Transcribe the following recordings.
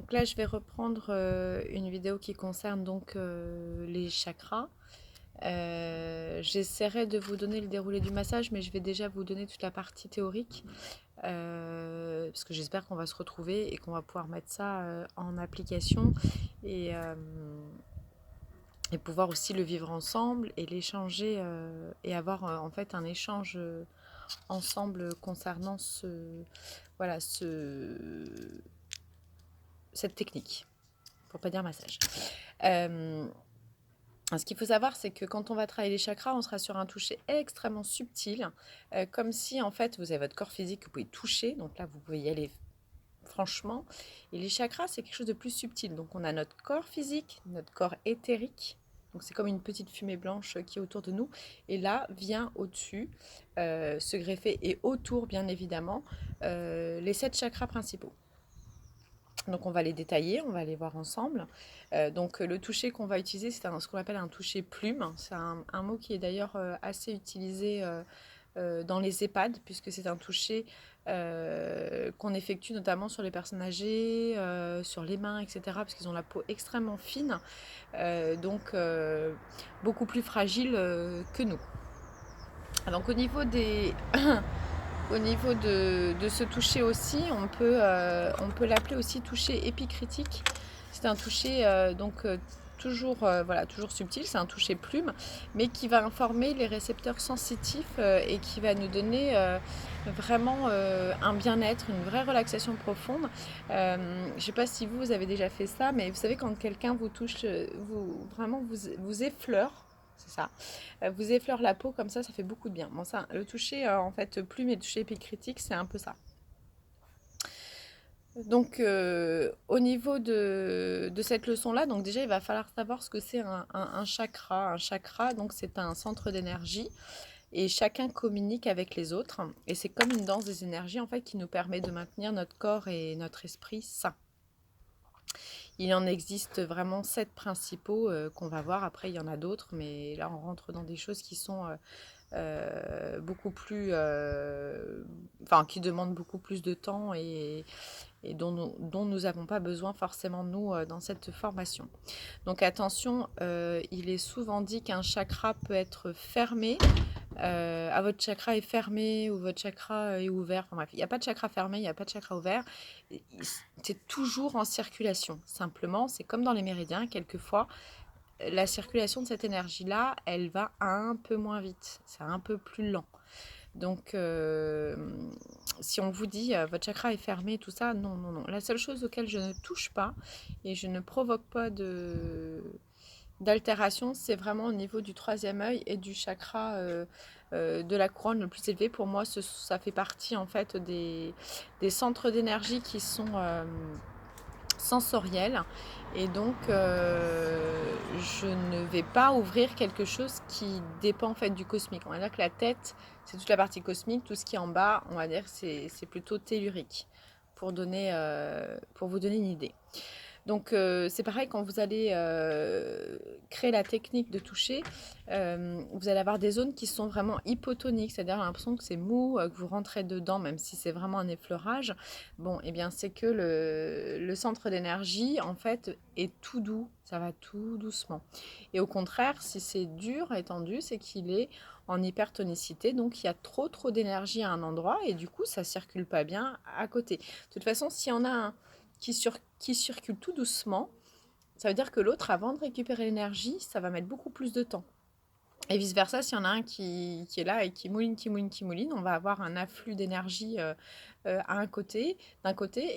Donc là, je vais reprendre une vidéo qui concerne donc les chakras. J'essaierai de vous donner le déroulé du massage, mais je vais déjà vous donner toute la partie théorique, parce que j'espère qu'on va se retrouver et qu'on va pouvoir mettre ça en application et, euh, et pouvoir aussi le vivre ensemble et l'échanger et avoir en fait un échange ensemble concernant voilà, cette technique, pour pas dire massage. Euh, Ce qu'il faut savoir, c'est que quand on va travailler les chakras, on sera sur un toucher extrêmement subtil, comme si en fait vous avez votre corps physique que vous pouvez toucher, donc là vous pouvez y aller franchement. Et les chakras, c'est quelque chose de plus subtil. Donc on a notre corps physique, notre corps éthérique. Donc c'est comme une petite fumée blanche qui est autour de nous. Et là vient au-dessus se greffer et autour, bien évidemment, les 7 chakras principaux. Donc on va les détailler, on va les voir ensemble. Donc le toucher qu'on va utiliser, c'est ce qu'on appelle un toucher plume. C'est un mot qui est d'ailleurs assez utilisé dans les EHPAD, puisque c'est un toucher qu'on effectue notamment sur les personnes âgées, sur les mains, etc., parce qu'ils ont la peau extrêmement fine, donc beaucoup plus fragile que nous. Donc au niveau de ce toucher aussi, on peut l'appeler aussi toucher épicritique. C'est un toucher toujours subtil, c'est un toucher plume, mais qui va informer les récepteurs sensitifs et qui va nous donner vraiment un bien-être, une vraie relaxation profonde. Je ne sais pas si vous avez déjà fait ça, mais vous savez quand quelqu'un vous touche, vous effleure, c'est ça. Vous effleure la peau comme ça fait beaucoup de bien. Bon, ça, le toucher en fait plume et le toucher épicritique, c'est un peu ça. Donc, au niveau de cette leçon-là, donc déjà, il va falloir savoir ce que c'est un chakra. Un chakra, donc, c'est un centre d'énergie et chacun communique avec les autres. Et c'est comme une danse des énergies, en fait, qui nous permet de maintenir notre corps et notre esprit sains. Il en existe vraiment 7 principaux qu'on va voir. Après, il y en a d'autres, mais là, on rentre dans des choses qui sont beaucoup plus, qui demandent beaucoup plus de temps et dont nous n'avons pas besoin forcément nous dans cette formation. Donc attention, il est souvent dit qu'un chakra peut être fermé. Votre chakra est fermé ou votre chakra est ouvert. Enfin bref, il n'y a pas de chakra fermé, il n'y a pas de chakra ouvert. C'est toujours en circulation. Simplement, c'est comme dans les méridiens, quelquefois, la circulation de cette énergie-là, elle va un peu moins vite. C'est un peu plus lent. Donc, si on vous dit votre chakra est fermé, tout ça, non, non, non. La seule chose auquel je ne touche pas et je ne provoque pas d'altération, c'est vraiment au niveau du troisième œil et du chakra de la couronne le plus élevé. Pour moi, ça fait partie en fait des centres d'énergie qui sont sensoriels. Et donc, je ne vais pas ouvrir quelque chose qui dépend en fait du cosmique. On va dire que la tête, c'est toute la partie cosmique. Tout ce qui est en bas, on va dire c'est plutôt tellurique pour vous donner une idée. Donc c'est pareil quand vous allez créer la technique de toucher, vous allez avoir des zones qui sont vraiment hypotoniques, c'est-à-dire l'impression que c'est mou, que vous rentrez dedans, même si c'est vraiment un effleurage. Bon, eh bien c'est que le centre d'énergie, en fait, est tout doux, ça va tout doucement. Et au contraire, si c'est dur et tendu, c'est qu'il est en hypertonicité, donc il y a trop d'énergie à un endroit et du coup ça circule pas bien à côté. De toute façon, s'il y en a un qui circule tout doucement, ça veut dire que l'autre, avant de récupérer l'énergie, ça va mettre beaucoup plus de temps. Et vice-versa, s'il y en a un qui est là et qui mouline, on va avoir un afflux d'énergie d'un côté,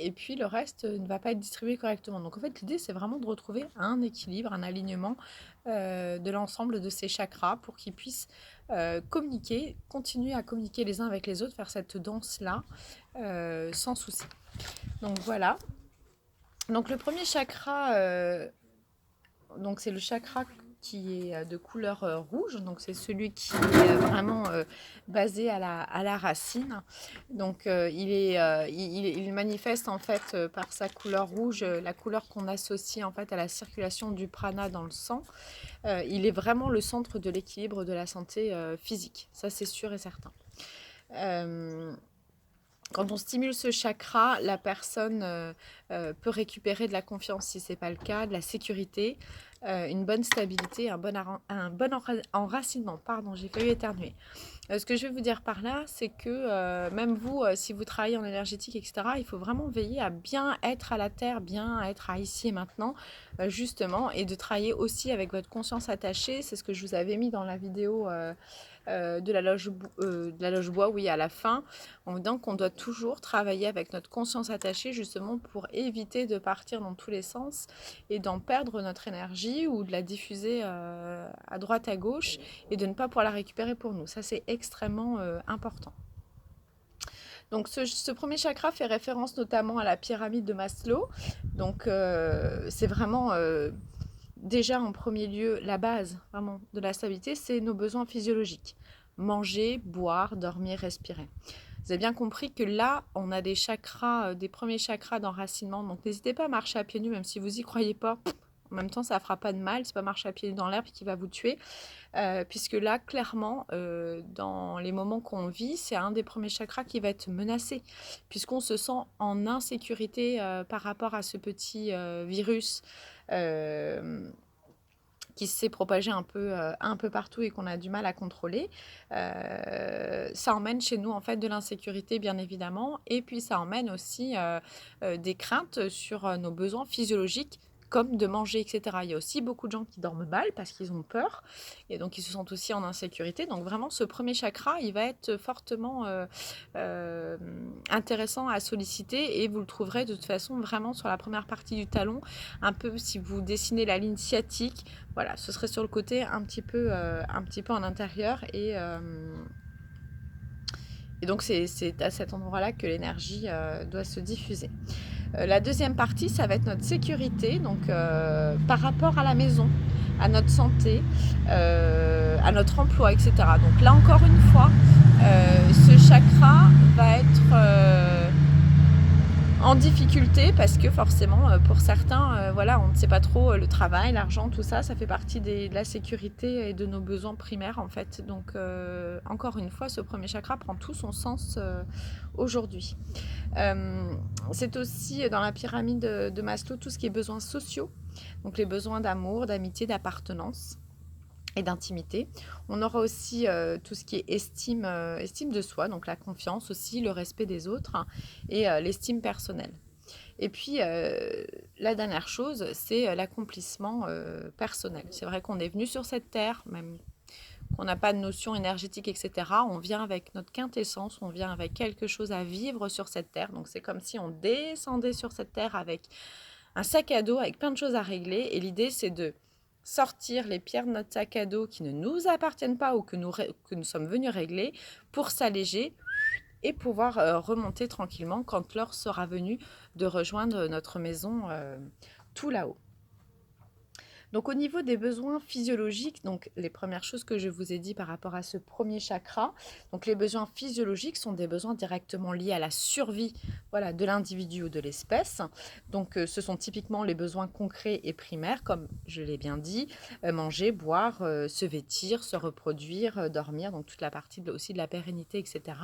et puis le reste ne va pas être distribué correctement. Donc en fait, l'idée, c'est vraiment de retrouver un équilibre, un alignement de l'ensemble de ces chakras pour qu'ils puissent communiquer, continuer à communiquer les uns avec les autres, faire cette danse-là sans souci. Donc voilà. Donc le premier chakra, donc c'est le chakra qui est de couleur rouge, donc c'est celui qui est vraiment basé à la racine. Donc il manifeste en fait par sa couleur rouge, la couleur qu'on associe en fait à la circulation du prana dans le sang. Il est vraiment le centre de l'équilibre de la santé physique, ça c'est sûr et certain. Quand on stimule ce chakra, la personne peut récupérer de la confiance si ce n'est pas le cas, de la sécurité, une bonne stabilité, un bon enracinement. Pardon, j'ai failli éternuer. Ce que je vais vous dire par là, c'est que même vous, si vous travaillez en énergétique, etc., il faut vraiment veiller à bien être à la terre, bien être à ici et maintenant, justement, et de travailler aussi avec votre conscience attachée. C'est ce que je vous avais mis dans la vidéo de la loge bois, oui, à la fin, en disant qu'on doit toujours travailler avec notre conscience attachée, justement, pour éviter de partir dans tous les sens et d'en perdre notre énergie ou de la diffuser à droite, à gauche, et de ne pas pouvoir la récupérer pour nous. Ça, c'est extrêmement important. Donc ce premier chakra fait référence notamment à la pyramide de Maslow. Donc c'est vraiment déjà en premier lieu la base vraiment de la stabilité, c'est nos besoins physiologiques. Manger, boire, dormir, respirer. Vous avez bien compris que là, on a des chakras, des premiers chakras d'enracinement. Donc n'hésitez pas à marcher à pieds nus, même si vous n'y croyez pas. En même temps, ça ne fera pas de mal. C'est pas marcher à pieds nus dans l'herbe qui va vous tuer. Puisque là, clairement, dans les moments qu'on vit, c'est un des premiers chakras qui va être menacé, puisqu'on se sent en insécurité par rapport à ce petit virus qui s'est propagé un peu partout et qu'on a du mal à contrôler. Ça emmène chez nous en fait de l'insécurité, bien évidemment, et puis ça emmène aussi des craintes sur nos besoins physiologiques, comme de manger, etc. Il y a aussi beaucoup de gens qui dorment mal parce qu'ils ont peur et donc ils se sentent aussi en insécurité. Donc vraiment, ce premier chakra, il va être fortement intéressant à solliciter, et vous le trouverez de toute façon vraiment sur la première partie du talon, un peu si vous dessinez la ligne sciatique. Voilà, ce serait sur le côté un petit peu en intérieur, et donc c'est à cet endroit-là que l'énergie doit se diffuser. La deuxième partie, ça va être notre sécurité, donc par rapport à la maison, à notre santé, à notre emploi, etc. Donc là encore une fois, ce chakra va être en difficulté parce que forcément, pour certains, voilà, on ne sait pas trop, le travail, l'argent, tout ça, ça fait partie de la sécurité et de nos besoins primaires en fait. Donc encore une fois, ce premier chakra prend tout son sens aujourd'hui. C'est aussi dans la pyramide de Maslow tout ce qui est besoins sociaux, donc les besoins d'amour, d'amitié, d'appartenance et d'intimité. On aura aussi tout ce qui est estime de soi, donc la confiance aussi, le respect des autres, et l'estime personnelle. Et puis, la dernière chose, c'est l'accomplissement personnel. C'est vrai qu'on est venu sur cette terre, même qu'on n'a pas de notion énergétique, etc. On vient avec notre quintessence, on vient avec quelque chose à vivre sur cette terre. Donc c'est comme si on descendait sur cette terre avec un sac à dos, avec plein de choses à régler. Et l'idée, c'est de sortir les pierres de notre sac à dos qui ne nous appartiennent pas ou que nous sommes venus régler, pour s'alléger et pouvoir remonter tranquillement quand l'heure sera venue de rejoindre notre maison tout là-haut. Donc au niveau des besoins physiologiques, donc les premières choses que je vous ai dit par rapport à ce premier chakra, donc les besoins physiologiques sont des besoins directement liés à la survie, voilà, de l'individu ou de l'espèce. Donc ce sont typiquement les besoins concrets et primaires, comme je l'ai bien dit, manger, boire, se vêtir, se reproduire, dormir, donc toute la partie aussi de la pérennité, etc.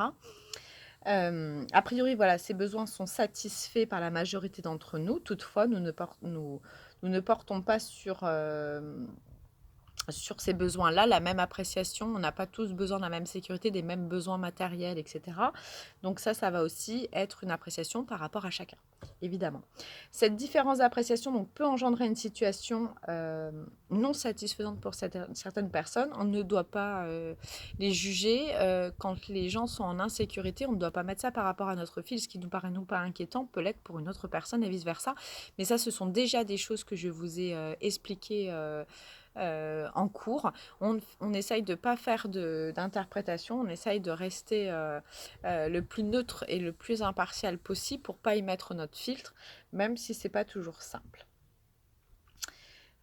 A priori, voilà, ces besoins sont satisfaits par la majorité d'entre nous. Toutefois, nous ne portons pas sur ces besoins-là la même appréciation. On n'a pas tous besoin de la même sécurité, des mêmes besoins matériels, etc. Donc ça va aussi être une appréciation par rapport à chacun, évidemment. Cette différence d'appréciation donc, peut engendrer une situation non satisfaisante pour certaines personnes. On ne doit pas les juger. Quand les gens sont en insécurité, on ne doit pas mettre ça par rapport à notre fil. Ce qui nous paraît pas inquiétant peut l'être pour une autre personne et vice-versa. Mais ça, ce sont déjà des choses que je vous ai expliquées en cours. On essaye de ne pas faire d'interprétation, on essaye de rester le plus neutre et le plus impartial possible pour ne pas y mettre notre filtre, même si ce n'est pas toujours simple.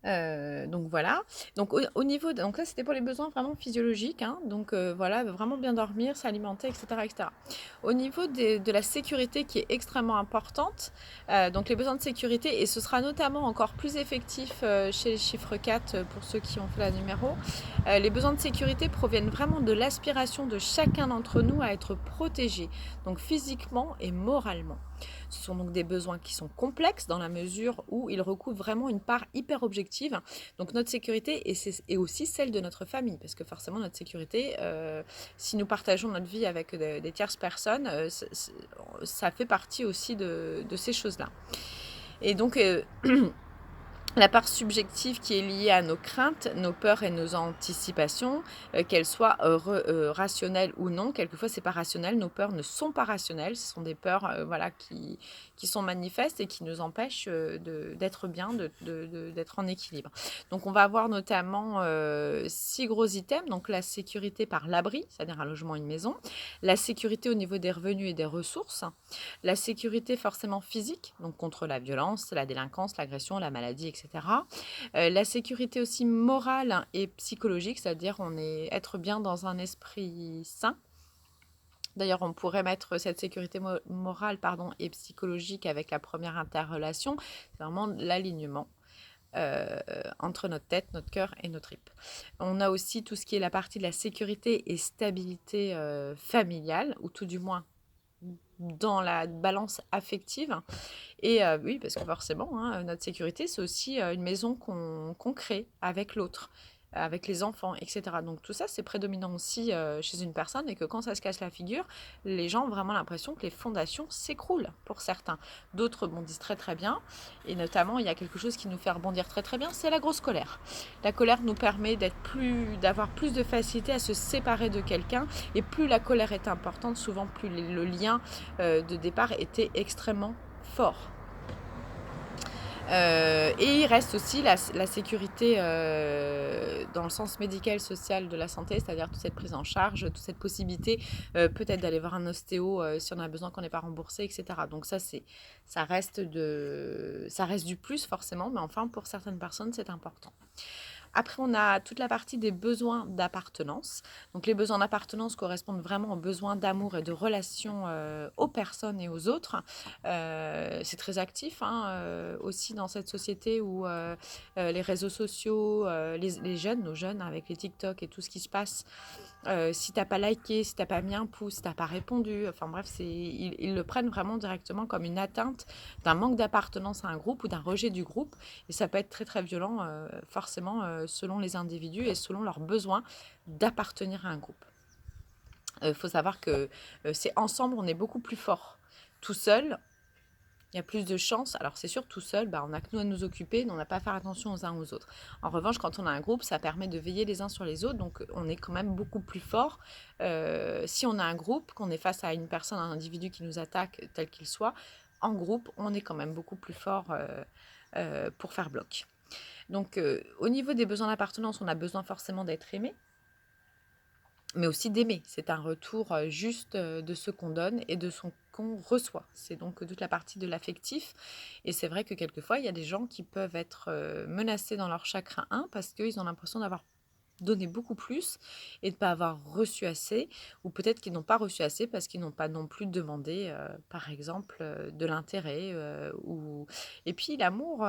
Donc voilà. Donc au niveau donc ça, c'était pour les besoins vraiment physiologiques, hein. Donc voilà, vraiment bien dormir, s'alimenter, et cetera, et cetera. Au niveau de la sécurité qui est extrêmement importante, donc les besoins de sécurité, et ce sera notamment encore plus effectif chez les chiffres 4 pour ceux qui ont fait la numéro. Les besoins de sécurité proviennent vraiment de l'aspiration de chacun d'entre nous à être protégé, donc physiquement et moralement. Ce sont donc des besoins qui sont complexes dans la mesure où ils recouvrent vraiment une part hyper objective. Donc notre sécurité est aussi celle de notre famille, parce que forcément notre sécurité, si nous partageons notre vie avec des tierces personnes, ça fait partie aussi de ces choses-là. Et donc la part subjective qui est liée à nos craintes, nos peurs et nos anticipations, qu'elles soient rationnelles ou non. Quelquefois, c'est pas rationnel. Nos peurs ne sont pas rationnelles. Ce sont des peurs voilà, qui sont manifestes et qui nous empêchent d'être bien, d'être en équilibre. Donc, on va avoir notamment 6 gros items. Donc, la sécurité par l'abri, c'est-à-dire un logement, une maison. La sécurité au niveau des revenus et des ressources. La sécurité forcément physique, donc contre la violence, la délinquance, l'agression, la maladie, etc. La sécurité aussi morale et psychologique, c'est-à-dire être bien dans un esprit sain. D'ailleurs, on pourrait mettre cette sécurité morale et psychologique avec la première interrelation. C'est vraiment l'alignement entre notre tête, notre cœur et nos tripes. On a aussi tout ce qui est la partie de la sécurité et stabilité familiale, ou tout du moins dans la balance affective. Et oui, parce que forcément, hein, notre sécurité, c'est aussi une maison qu'on crée avec l'autre, avec les enfants, etc. Donc tout ça, c'est prédominant aussi chez une personne, et que quand ça se casse la figure, les gens ont vraiment l'impression que les fondations s'écroulent pour certains. D'autres rebondissent très très bien, et notamment, il y a quelque chose qui nous fait rebondir très très bien, c'est la grosse colère. La colère nous permet d'avoir plus de facilité à se séparer de quelqu'un, et plus la colère est importante, souvent plus le lien de départ était extrêmement fort. Et il reste aussi la sécurité dans le sens médical, social de la santé, c'est-à-dire toute cette prise en charge, toute cette possibilité peut-être d'aller voir un ostéo si on a besoin, qu'on n'est pas remboursé, etc. Donc ça reste du plus forcément, mais enfin pour certaines personnes c'est important. Après, on a toute la partie des besoins d'appartenance. Donc, les besoins d'appartenance correspondent vraiment aux besoins d'amour et de relation aux personnes et aux autres. C'est très actif aussi dans cette société où les réseaux sociaux, les jeunes, nos jeunes, avec les TikTok et tout ce qui se passe, si t'as pas liké, si t'as pas mis un pouce, si t'as pas répondu, enfin bref, ils le prennent vraiment directement comme une atteinte d'un manque d'appartenance à un groupe ou d'un rejet du groupe. Et ça peut être très très violent, forcément, selon les individus et selon leurs besoins d'appartenir à un groupe. Il faut savoir que c'est ensemble, on est beaucoup plus fort. Tout seul, il y a plus de chances. Alors c'est sûr, tout seul, on n'a que nous à nous occuper, on n'a pas à faire attention aux uns aux autres. En revanche, quand on a un groupe, ça permet de veiller les uns sur les autres, donc on est quand même beaucoup plus fort. Si on a un groupe, qu'on est face à une personne, un individu qui nous attaque, tel qu'il soit, en groupe, on est quand même beaucoup plus fort pour faire bloc. Donc au niveau des besoins d'appartenance, on a besoin forcément d'être aimé, mais aussi d'aimer. C'est un retour juste de ce qu'on donne et de ce qu'on reçoit. C'est donc toute la partie de l'affectif. Et c'est vrai que quelquefois, il y a des gens qui peuvent être menacés dans leur chakra 1 parce qu'ils ont l'impression d'avoir donné beaucoup plus et de ne pas avoir reçu assez, ou peut-être qu'ils n'ont pas reçu assez parce qu'ils n'ont pas non plus demandé, par exemple, de l'intérêt. Et puis l'amour...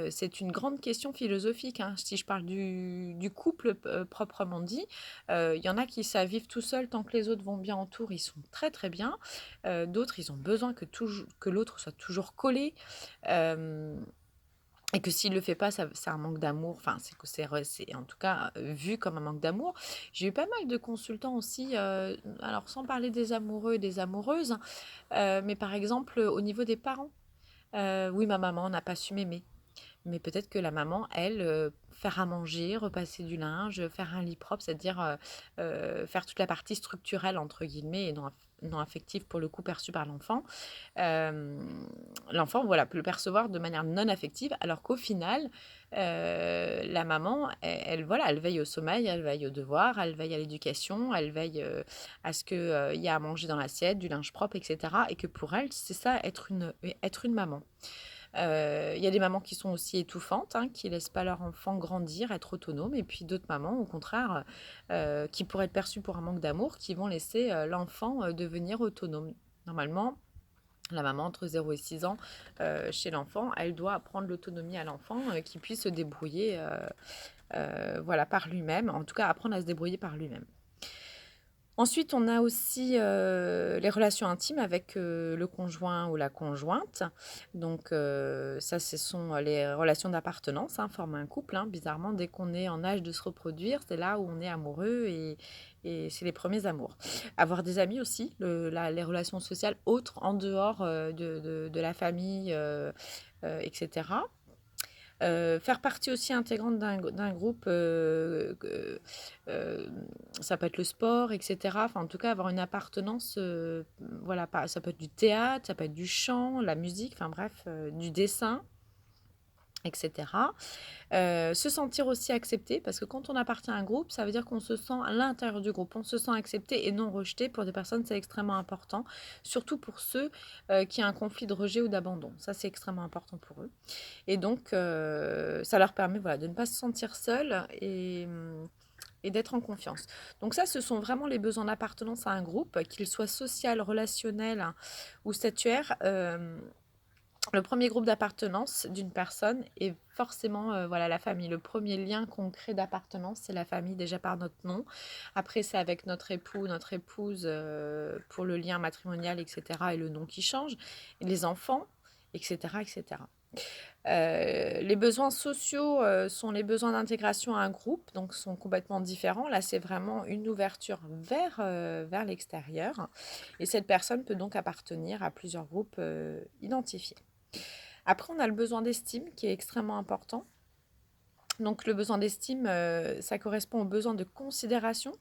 c'est une grande question philosophique, hein. Si je parle du couple proprement dit, il y en a qui savent vivre tout seuls tant que les autres vont bien autour, ils sont très très bien. D'autres, ils ont besoin que l'autre soit toujours collé. Et que s'il ne le fait pas, c'est un manque d'amour. Enfin, c'est en tout cas vu comme un manque d'amour. J'ai eu pas mal de consultants aussi, alors sans parler des amoureux et des amoureuses, mais par exemple au niveau des parents. Oui, ma maman n'a pas su m'aimer. Mais peut-être que la maman, elle, faire à manger, repasser du linge, faire un lit propre, c'est-à-dire faire toute la partie structurelle, entre guillemets, et non affective pour le coup perçue par l'enfant. L'enfant, voilà, peut le percevoir de manière non affective, alors qu'au final, la maman, voilà, elle veille au sommeil, elle veille aux devoirs, elle veille à l'éducation, elle veille à ce qu'il y a à manger dans l'assiette, du linge propre, etc. Et que pour elle, c'est ça, être une maman. Il y a des mamans qui sont aussi étouffantes, hein, qui laissent pas leur enfant grandir, être autonome, et puis d'autres mamans, au contraire, qui pourraient être perçues pour un manque d'amour, qui vont laisser l'enfant devenir autonome. Normalement, la maman entre 0 et 6 ans, chez l'enfant, elle doit apprendre l'autonomie à l'enfant, qu'il puisse se débrouiller voilà, par lui-même, en tout cas apprendre à se débrouiller par lui-même. Ensuite, on a aussi les relations intimes avec le conjoint ou la conjointe. Donc, ça, ce sont les relations d'appartenance, hein, former un couple. Hein. Bizarrement, dès qu'on est en âge de se reproduire, c'est là où on est amoureux et c'est les premiers amours. Avoir des amis aussi, les relations sociales autres en dehors de la famille, etc. Faire partie aussi intégrante d'un groupe, euh, ça peut être le sport, etc. Enfin, en tout cas, avoir une appartenance, voilà, ça peut être du théâtre, ça peut être du chant, la musique, enfin bref, du dessin, etc. Se sentir aussi accepté, parce que quand on appartient à un groupe, ça veut dire qu'on se sent à l'intérieur du groupe, on se sent accepté et non rejeté. Pour des personnes, c'est extrêmement important, surtout pour ceux qui ont un conflit de rejet ou d'abandon. Ça, c'est extrêmement important pour eux. Et donc, ça leur permet voilà, de ne pas se sentir seul et d'être en confiance. Donc ça, ce sont vraiment les besoins d'appartenance à un groupe, qu'ils soient social, relationnel, hein, ou statuaire. Le premier groupe d'appartenance d'une personne est forcément voilà, la famille. Le premier lien concret d'appartenance, c'est la famille, déjà par notre nom. Après, c'est avec notre époux, notre épouse, pour le lien matrimonial, etc. Et le nom qui change. Et les enfants, etc. etc. Les besoins sociaux sont les besoins d'intégration à un groupe, donc sont complètement différents. Là, c'est vraiment une ouverture vers l'extérieur. Et cette personne peut donc appartenir à plusieurs groupes identifiés. Après, on a le besoin d'estime qui est extrêmement important. Donc le besoin d'estime, ça correspond au besoin de considération,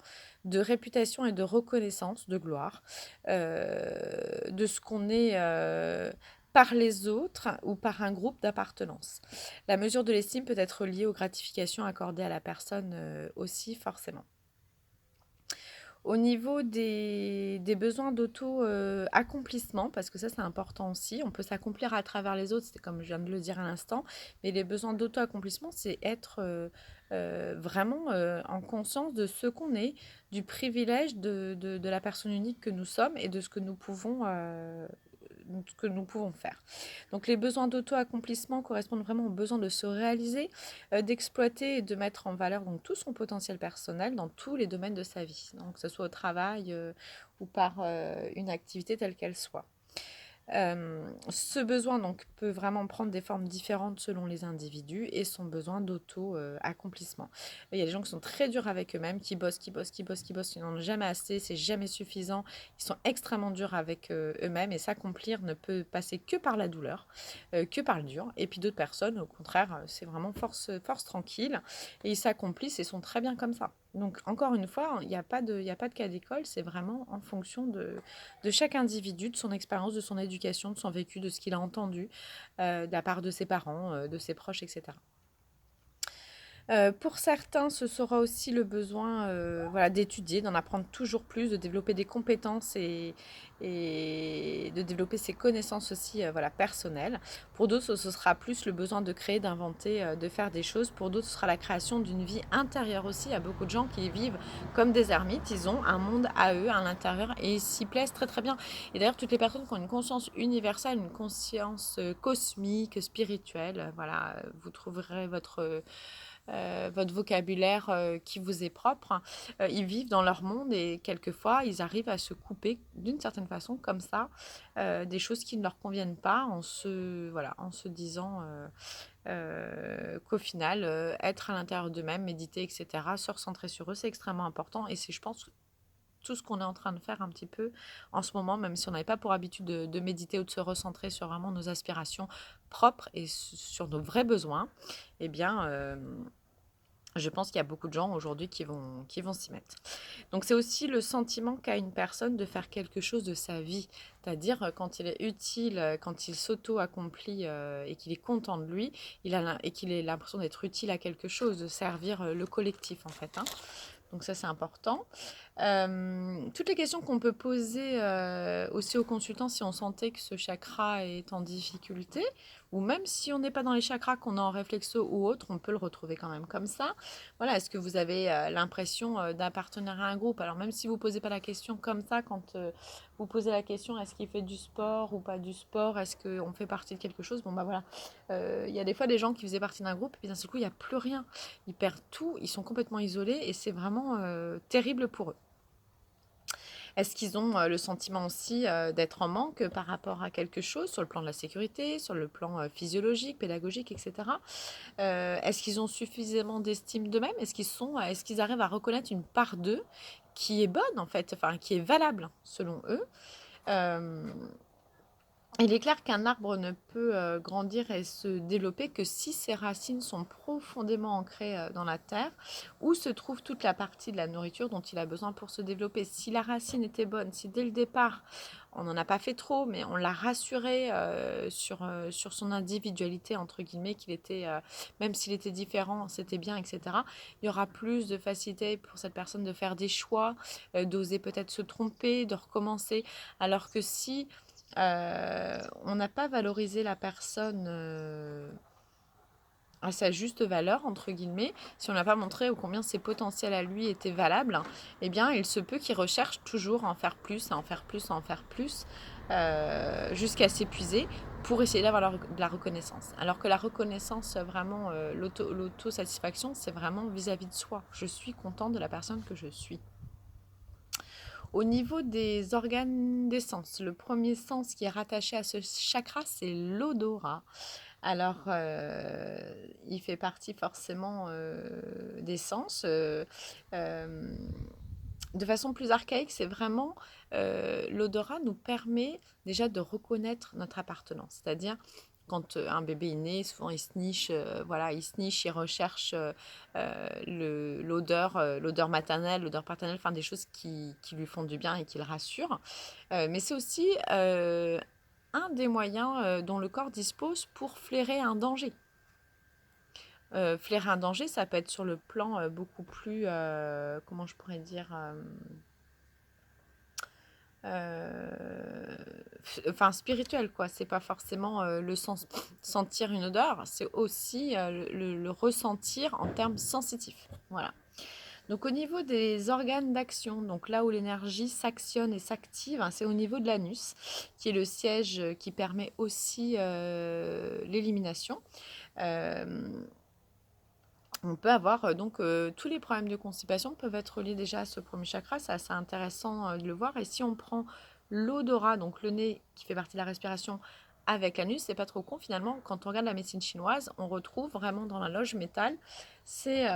de réputation et de reconnaissance, de gloire, de ce qu'on est par les autres ou par un groupe d'appartenance. La mesure de l'estime peut être liée aux gratifications accordées à la personne aussi, forcément. Au niveau des besoins d'auto-accomplissement, parce que ça c'est important aussi, on peut s'accomplir à travers les autres, c'est comme je viens de le dire à l'instant, mais les besoins d'auto-accomplissement, c'est être vraiment en conscience de ce qu'on est, du privilège de la personne unique que nous sommes et de ce que nous pouvons faire. Donc les besoins d'auto-accomplissement correspondent vraiment aux besoins de se réaliser, d'exploiter et de mettre en valeur donc tout son potentiel personnel dans tous les domaines de sa vie, donc que ce soit au travail ou par une activité telle qu'elle soit. Ce besoin donc peut vraiment prendre des formes différentes selon les individus et son besoin d'auto-accomplissement. Il y a des gens qui sont très durs avec eux-mêmes, qui bossent, qui n'en ont jamais assez, c'est jamais suffisant. Ils sont extrêmement durs avec eux-mêmes et s'accomplir ne peut passer que par la douleur, que par le dur. Et puis d'autres personnes, au contraire, c'est vraiment force tranquille et ils s'accomplissent et sont très bien comme ça. Donc encore une fois, il n'y a pas de cas d'école, c'est vraiment en fonction de chaque individu, de son expérience, de son éducation, de son vécu, de ce qu'il a entendu de la part de ses parents, de ses proches, etc. Pour certains, ce sera aussi le besoin voilà, d'étudier, d'en apprendre toujours plus, de développer des compétences et de développer ses connaissances aussi voilà, personnelles. Pour d'autres, ce sera plus le besoin de créer, d'inventer, de faire des choses. Pour d'autres, ce sera la création d'une vie intérieure aussi. Il y a beaucoup de gens qui vivent comme des ermites. Ils ont un monde à eux, à l'intérieur, et ils s'y plaisent très très bien. Et d'ailleurs, toutes les personnes qui ont une conscience universelle, une conscience cosmique, spirituelle, voilà, vous trouverez votre vocabulaire qui vous est propre. Ils vivent dans leur monde et quelquefois, ils arrivent à se couper d'une certaine façon, comme ça, des choses qui ne leur conviennent pas en se disant qu'au final, être à l'intérieur d'eux-mêmes, méditer, etc., se recentrer sur eux, c'est extrêmement important. Et c'est, je pense, tout ce qu'on est en train de faire un petit peu en ce moment, même si on n'avait pas pour habitude de méditer ou de se recentrer sur vraiment nos aspirations propres et sur nos vrais besoins, eh bien, je pense qu'il y a beaucoup de gens aujourd'hui qui vont s'y mettre. Donc c'est aussi le sentiment qu'a une personne de faire quelque chose de sa vie, c'est-à-dire quand il est utile, quand il s'auto-accomplit et qu'il est content de lui, et qu'il ait l'impression d'être utile à quelque chose, de servir le collectif en fait. Hein. Donc ça c'est important. Toutes les questions qu'on peut poser aussi aux consultants si on sentait que ce chakra est en difficulté, ou même si on n'est pas dans les chakras, qu'on est en réflexo ou autre, on peut le retrouver quand même comme ça. Voilà, est-ce que vous avez l'impression d'appartenir à un groupe? Alors même si vous ne posez pas la question comme ça, quand vous posez la question, est-ce qu'il fait du sport ou pas du sport? Est-ce qu'on fait partie de quelque chose? Bon bah voilà, il y a des fois des gens qui faisaient partie d'un groupe, et puis d'un seul coup, il n'y a plus rien. Ils perdent tout, ils sont complètement isolés, et c'est vraiment terrible pour eux. Est-ce qu'ils ont le sentiment aussi d'être en manque par rapport à quelque chose, sur le plan de la sécurité, sur le plan physiologique, pédagogique, etc. Est-ce qu'ils ont suffisamment d'estime d'eux-mêmes? Est-ce qu'ils arrivent à reconnaître une part d'eux qui est bonne, en fait, enfin, qui est valable selon eux? Euh, il est clair qu'un arbre ne peut grandir et se développer que si ses racines sont profondément ancrées dans la terre, où se trouve toute la partie de la nourriture dont il a besoin pour se développer. Si la racine était bonne, si dès le départ, on n'en a pas fait trop, mais on l'a rassuré sur son individualité, entre guillemets, qu'il était, même s'il était différent, c'était bien, etc. Il y aura plus de facilité pour cette personne de faire des choix, d'oser peut-être se tromper, de recommencer. Alors que si on n'a pas valorisé la personne à sa juste valeur, entre guillemets, si on n'a pas montré combien ses potentiels à lui étaient valables, eh bien, il se peut qu'il recherche toujours à en faire plus, à en faire plus, à en faire plus, jusqu'à s'épuiser pour essayer d'avoir de la reconnaissance. Alors que la reconnaissance, vraiment, l'autosatisfaction, c'est vraiment vis-à-vis de soi. Je suis contente de la personne que je suis. Au niveau des organes des sens, le premier sens qui est rattaché à ce chakra, c'est l'odorat. Alors, il fait partie forcément des sens. Euh, de façon plus archaïque, c'est vraiment l'odorat nous permet déjà de reconnaître notre appartenance. C'est-à-dire, quand un bébé est né, souvent il se niche, voilà, il se niche, il recherche l'odeur maternelle, l'odeur paternelle, enfin des choses qui lui font du bien et qui le rassurent. Mais c'est aussi un des moyens dont le corps dispose pour flairer un danger. Flairer un danger, ça peut être sur le plan beaucoup plus, comment je pourrais dire, enfin spirituel quoi. C'est pas forcément le sens sentir une odeur, c'est aussi le ressentir en termes sensitifs. Voilà. Donc au niveau des organes d'action, donc là où l'énergie s'actionne et s'active, hein, c'est au niveau de l'anus, qui est le siège qui permet aussi l'élimination. Euh, on peut avoir donc tous les problèmes de constipation peuvent être liés déjà à ce premier chakra, c'est assez intéressant de le voir. Et si on prend l'odorat, donc le nez qui fait partie de la respiration, avec l'anus, c'est pas trop con finalement. Quand on regarde la médecine chinoise, on retrouve vraiment dans la loge métal ces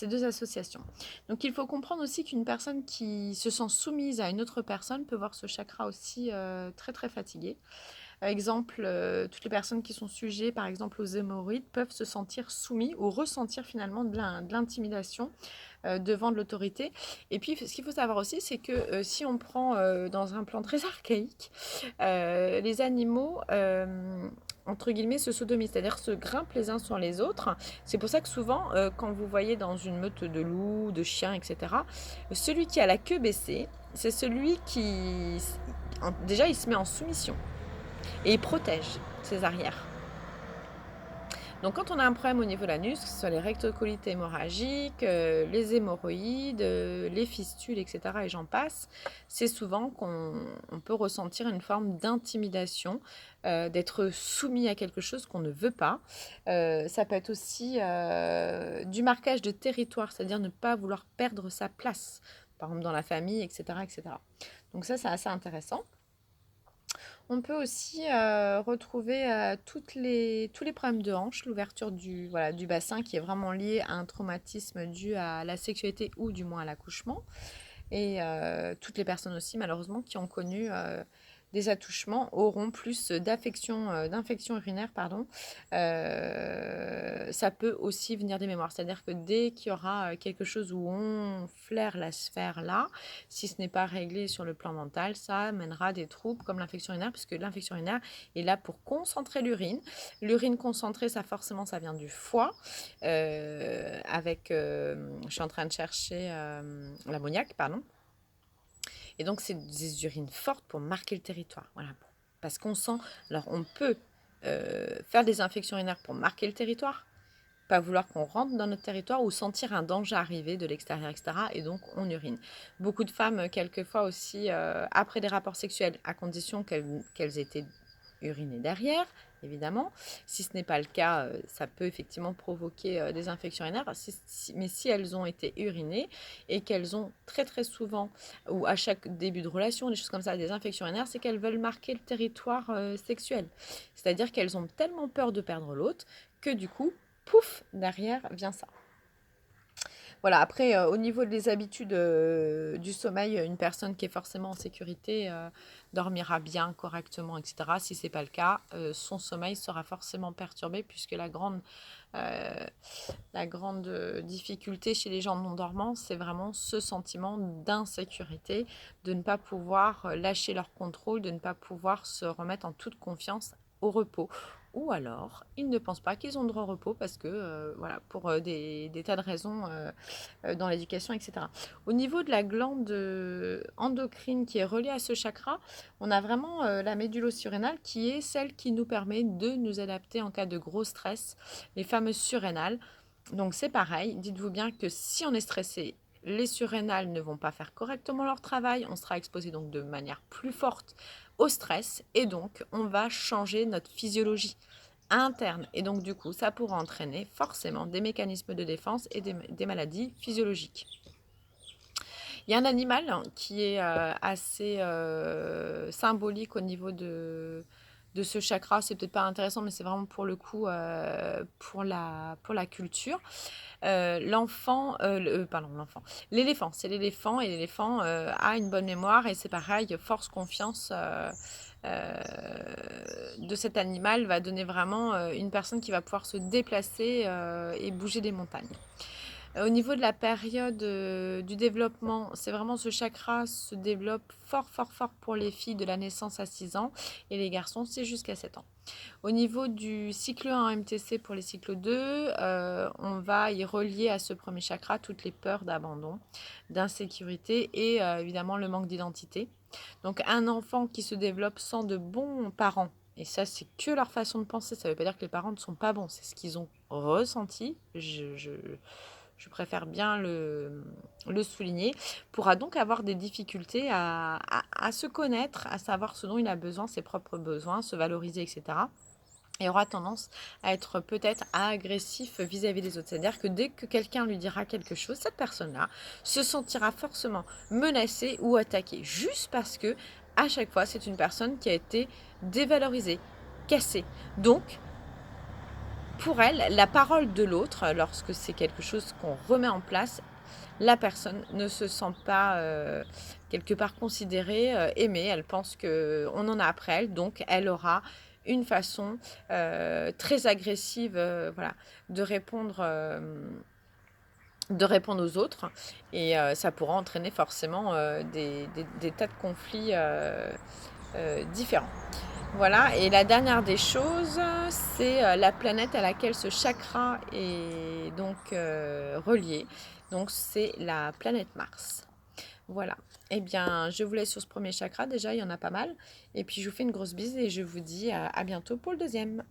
deux associations. Donc il faut comprendre aussi qu'une personne qui se sent soumise à une autre personne peut voir ce chakra aussi très très fatigué. Exemple, toutes les personnes qui sont sujets, par exemple, aux hémorroïdes, peuvent se sentir soumis ou ressentir finalement de l'intimidation devant de l'autorité. Et puis, ce qu'il faut savoir aussi, c'est que si on prend dans un plan très archaïque, les animaux entre guillemets, se sodomisent, c'est-à-dire se grimpent les uns sur les autres. C'est pour ça que souvent, quand vous voyez dans une meute de loups, de chiens, etc., celui qui a la queue baissée, c'est celui qui, déjà, il se met en soumission et il protège ses arrières. Donc quand on a un problème au niveau de l'anus, que ce soit les rectocolites hémorragiques, les hémorroïdes, les fistules, etc. et j'en passe, c'est souvent qu'on peut ressentir une forme d'intimidation, d'être soumis à quelque chose qu'on ne veut pas. Ça peut être aussi du marquage de territoire, c'est-à-dire ne pas vouloir perdre sa place, par exemple dans la famille, etc. etc. Donc ça, c'est assez intéressant. On peut aussi retrouver tous les problèmes de hanche, l'ouverture voilà, du bassin qui est vraiment lié à un traumatisme dû à la sexualité ou du moins à l'accouchement. Et toutes les personnes aussi, malheureusement, qui ont connu des attouchements auront plus d'infections urinaires, pardon. Ça peut aussi venir des mémoires. C'est-à-dire que dès qu'il y aura quelque chose où on flaire la sphère là, si ce n'est pas réglé sur le plan mental, ça amènera des troubles comme l'infection urinaire, puisque l'infection urinaire est là pour concentrer l'urine. L'urine concentrée, ça forcément, ça vient du foie. Je suis en train de chercher l'ammoniac, pardon. Et donc, c'est des urines fortes pour marquer le territoire. Voilà. Parce qu'on sent... Alors, on peut faire des infections urinaires pour marquer le territoire, pas vouloir qu'on rentre dans notre territoire ou sentir un danger arriver de l'extérieur, etc. Et donc, on urine. Beaucoup de femmes, quelquefois aussi, après des rapports sexuels, à condition qu'elles aient été urinées derrière, évidemment. Si ce n'est pas le cas, ça peut effectivement provoquer des infections urinaires. Mais si elles ont été urinées et qu'elles ont très très souvent, ou à chaque début de relation, des choses comme ça, des infections urinaires, c'est qu'elles veulent marquer le territoire sexuel. C'est-à-dire qu'elles ont tellement peur de perdre l'autre que du coup, pouf, derrière vient ça. Voilà, après, au niveau des habitudes du sommeil, une personne qui est forcément en sécurité dormira bien, correctement, etc. Si ce n'est pas le cas, son sommeil sera forcément perturbé puisque euh, la grande difficulté chez les gens non dormants, c'est vraiment ce sentiment d'insécurité, de ne pas pouvoir lâcher leur contrôle, de ne pas pouvoir se remettre en toute confiance au repos. Ou alors, ils ne pensent pas qu'ils ont droit au repos parce que, voilà, pour des tas de raisons dans l'éducation, etc. Au niveau de la glande endocrine qui est reliée à ce chakra, on a vraiment la médulle surrénale qui est celle qui nous permet de nous adapter en cas de gros stress, les fameuses surrénales. Donc c'est pareil, dites-vous bien que si on est stressé, les surrénales ne vont pas faire correctement leur travail, on sera exposé donc de manière plus forte au stress et donc on va changer notre physiologie interne et donc du coup ça pourra entraîner forcément des mécanismes de défense et des maladies physiologiques. Il y a un animal qui est assez symbolique au niveau de ce chakra. C'est peut-être pas intéressant, mais c'est vraiment pour le coup pour la culture. L'éléphant, c'est l'éléphant et l'éléphant a une bonne mémoire et c'est pareil, force confiance de cet animal va donner vraiment une personne qui va pouvoir se déplacer et bouger des montagnes. Au niveau de la période du développement, c'est vraiment ce chakra se développe fort, fort, fort pour les filles de la naissance à 6 ans et les garçons, c'est jusqu'à 7 ans. Au niveau du cycle 1 MTC pour les cycles 2, on va y relier à ce premier chakra toutes les peurs d'abandon, d'insécurité et évidemment le manque d'identité. Donc un enfant qui se développe sans de bons parents, et ça c'est que leur façon de penser, ça ne veut pas dire que les parents ne sont pas bons, c'est ce qu'ils ont ressenti, je préfère bien le souligner, pourra donc avoir des difficultés à se connaître, à savoir ce dont il a besoin, ses propres besoins, se valoriser, etc. Et aura tendance à être peut-être agressif vis-à-vis des autres. C'est-à-dire que dès que quelqu'un lui dira quelque chose, cette personne-là se sentira forcément menacée ou attaquée, juste parce que à chaque fois, c'est une personne qui a été dévalorisée, cassée. Donc, pour elle, la parole de l'autre, lorsque c'est quelque chose qu'on remet en place, la personne ne se sent pas quelque part considérée, aimée. Elle pense qu'on en a après elle, donc elle aura une façon très agressive voilà, de répondre aux autres. Et ça pourra entraîner forcément des tas de conflits différents. Voilà, et la dernière des choses, c'est la planète à laquelle ce chakra est donc relié. Donc c'est la planète Mars. Voilà. Eh bien, je vous laisse sur ce premier chakra. Déjà, il y en a pas mal. Et puis, je vous fais une grosse bise et je vous dis à bientôt pour le deuxième.